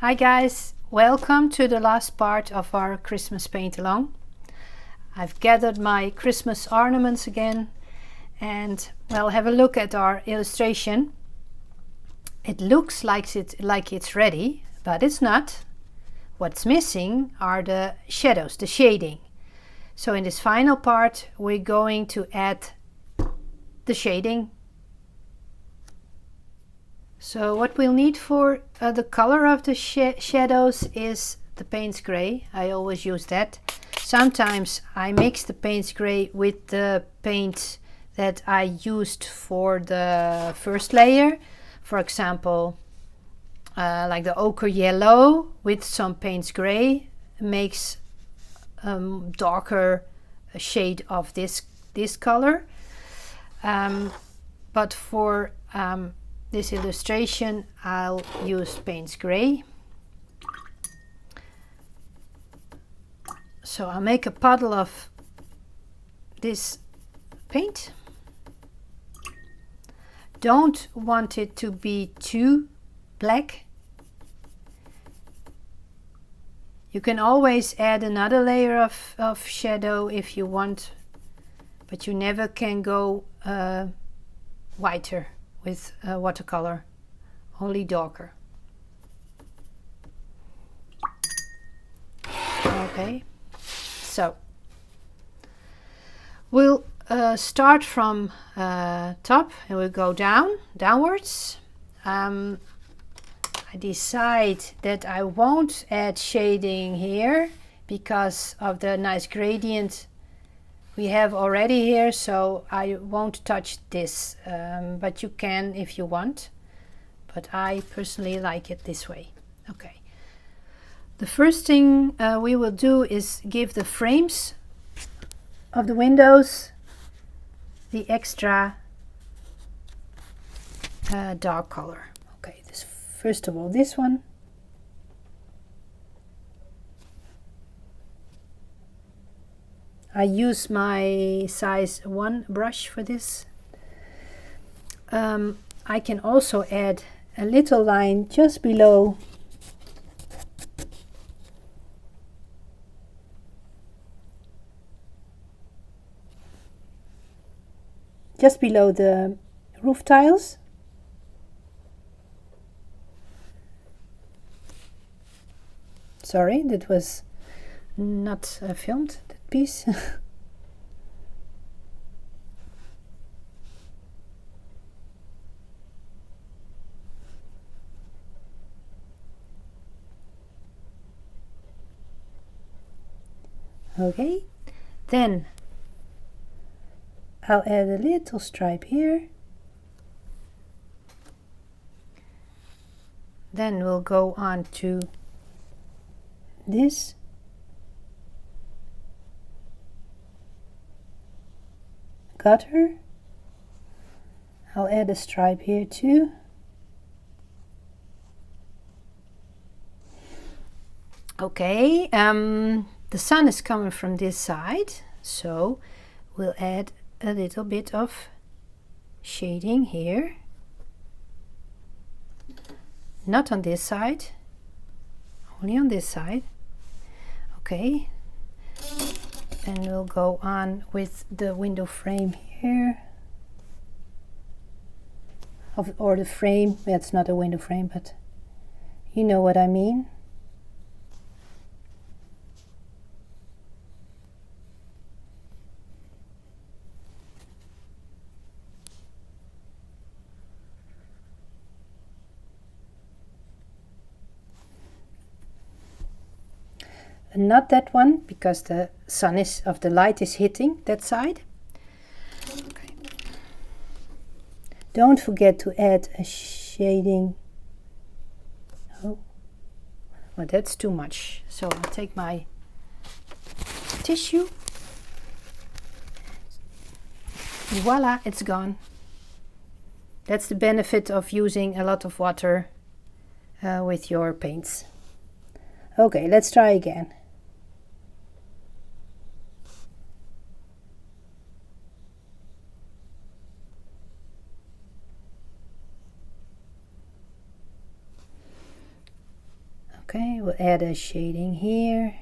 Hi guys, welcome to the last part of our Christmas paint along. I've gathered my Christmas ornaments again and well, have a look at our illustration. It looks like it's ready, but it's not. What's missing are the shadows, the shading. So in this final part we're going to add the shading. So what we'll need for the color of the shadows is the Paynes Grey. I always use that. Sometimes I mix the Paynes Grey with the paint that I used for the first layer. For example, like the ochre yellow with some Paynes Grey makes darker shade of this color. But for this illustration I'll use Paynes Grey. So I'll make a puddle of this paint. Don't want it to be too black. You can always add another layer of shadow if you want, but you never can go whiter with watercolor, only darker. Okay, so we'll start from top and we'll go downwards. I decide that I won't add shading here because of the nice gradient we have already here, so I won't touch this, but you can if you want, but I personally like it this way. Okay, the first thing we will do is give the frames of the windows the extra dark color. Okay, this first of all this one. I use my size 1 brush for this. I can also add a little line just below the roof tiles. Sorry, that was not filmed, that piece. Okay, then I'll add a little stripe here. Then we'll go on to this. Gutter. I'll add a stripe here too. Okay, the sun is coming from this side, so we'll add a little bit of shading here. Not on this side, only on this side. Okay, and we'll go on with the window frame here, or the frame. That's not a window frame, but you know what I mean. Not that one, because the sun is of the light is hitting that side. Okay. Don't forget to add a shading. Oh, well, that's too much. So I'll take my tissue. Voila, it's gone. That's the benefit of using a lot of water with your paints. Okay, let's try again. Okay, we'll add a shading here.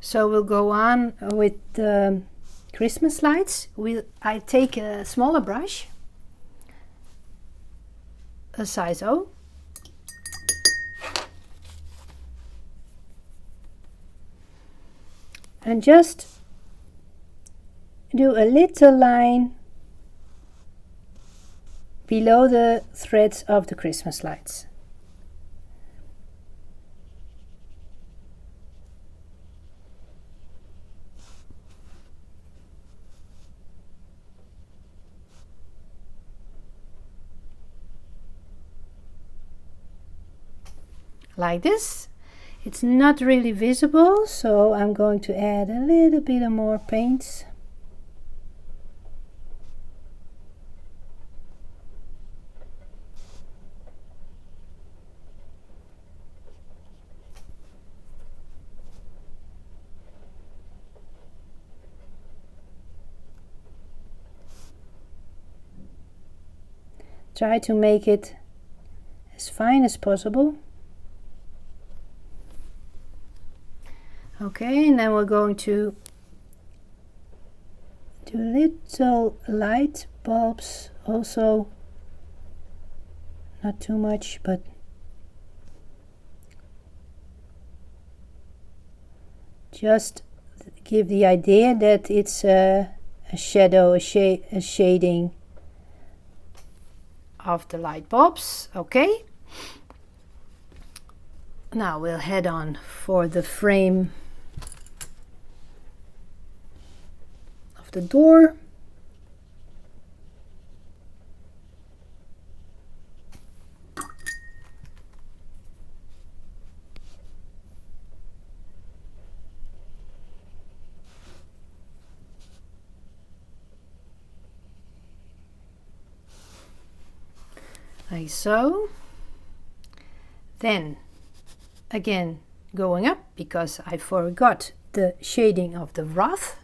So we'll go on with the Christmas lights. I take a smaller brush, a size O, and just do a little line below the threads of the Christmas lights. Like this. It's not really visible, so I'm going to add a little bit more paint. Try to make it as fine as possible. Okay, and then we're going to do little light bulbs, also not too much, but just give the idea that it's a shadow, a shading of the light bulbs. Okay, now we'll head on for the frame of the door. Like so. Then again going up, because I forgot the shading of the wreath.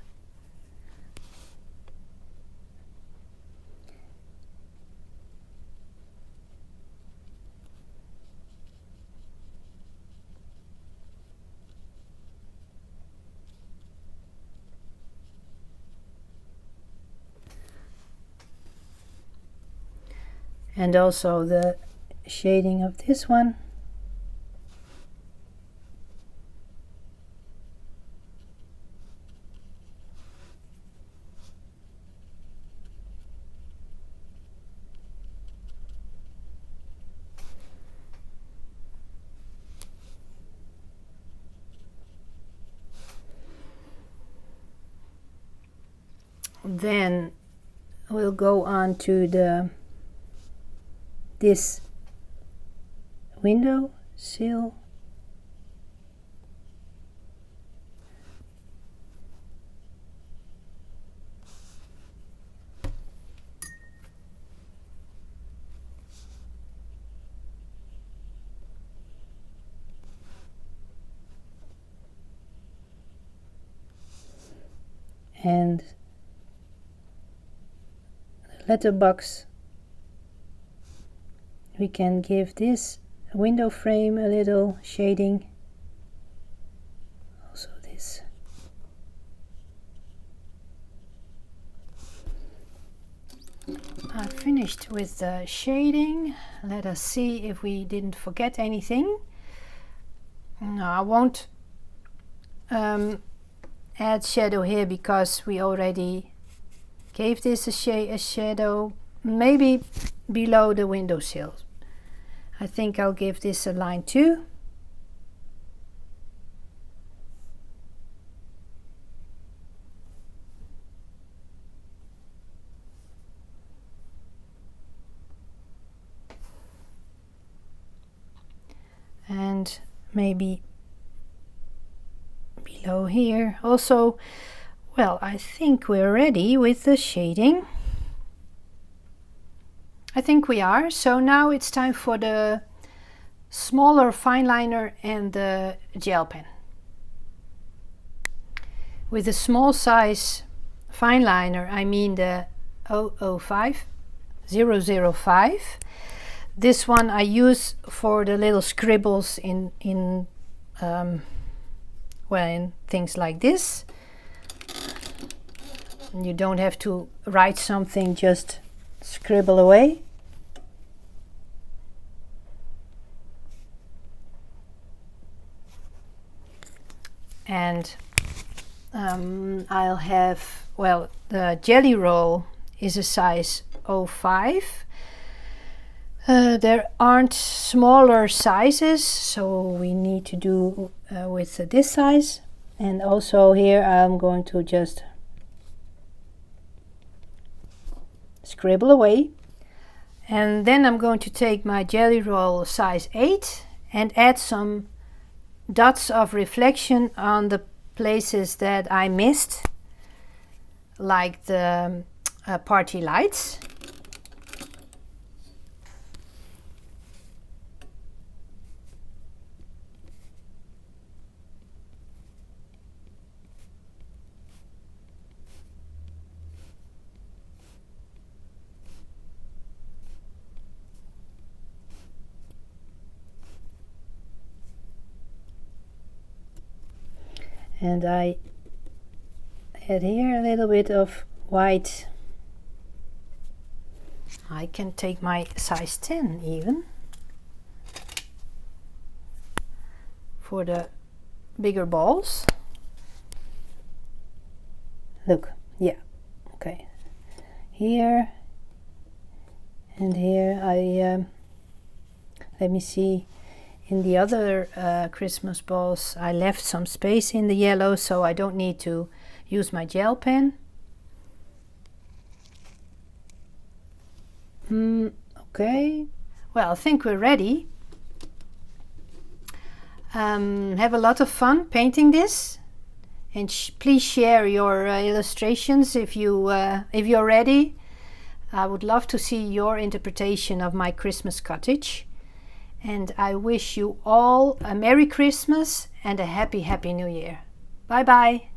And also the shading of this one. Then we'll go on to this window sill. And the letterbox, we can give this window frame a little shading. Also this. I finished with the shading. Let us see if we didn't forget anything. No, I won't add shadow here because we already gave this a shadow, maybe below the windowsill. I think I'll give this a line too. And maybe below here also. Well, I think we're ready with the shading. I think we are. So now it's time for the smaller fine liner and the gel pen. With the small size fine liner, I mean the 005. This one I use for the little scribbles in things like this. You don't have to write something, just scribble away. And I'll have, well, the jelly roll is a size 05. There aren't smaller sizes, so we need to do with this size. And also here I'm going to just scribble away. And then I'm going to take my jelly roll size 8 and add some dots of reflection on the places that I missed, like the party lights. And I add here a little bit of white. I can take my size 10 even for the bigger balls. Look, yeah, okay. Here and here I let me see. In the other Christmas balls I left some space in the yellow, so I don't need to use my gel pen. Okay, well, I think we're ready. Have a lot of fun painting this, and please share your illustrations if you're ready. I would love to see your interpretation of my Christmas cottage. And I wish you all a Merry Christmas and a happy New Year. Bye bye.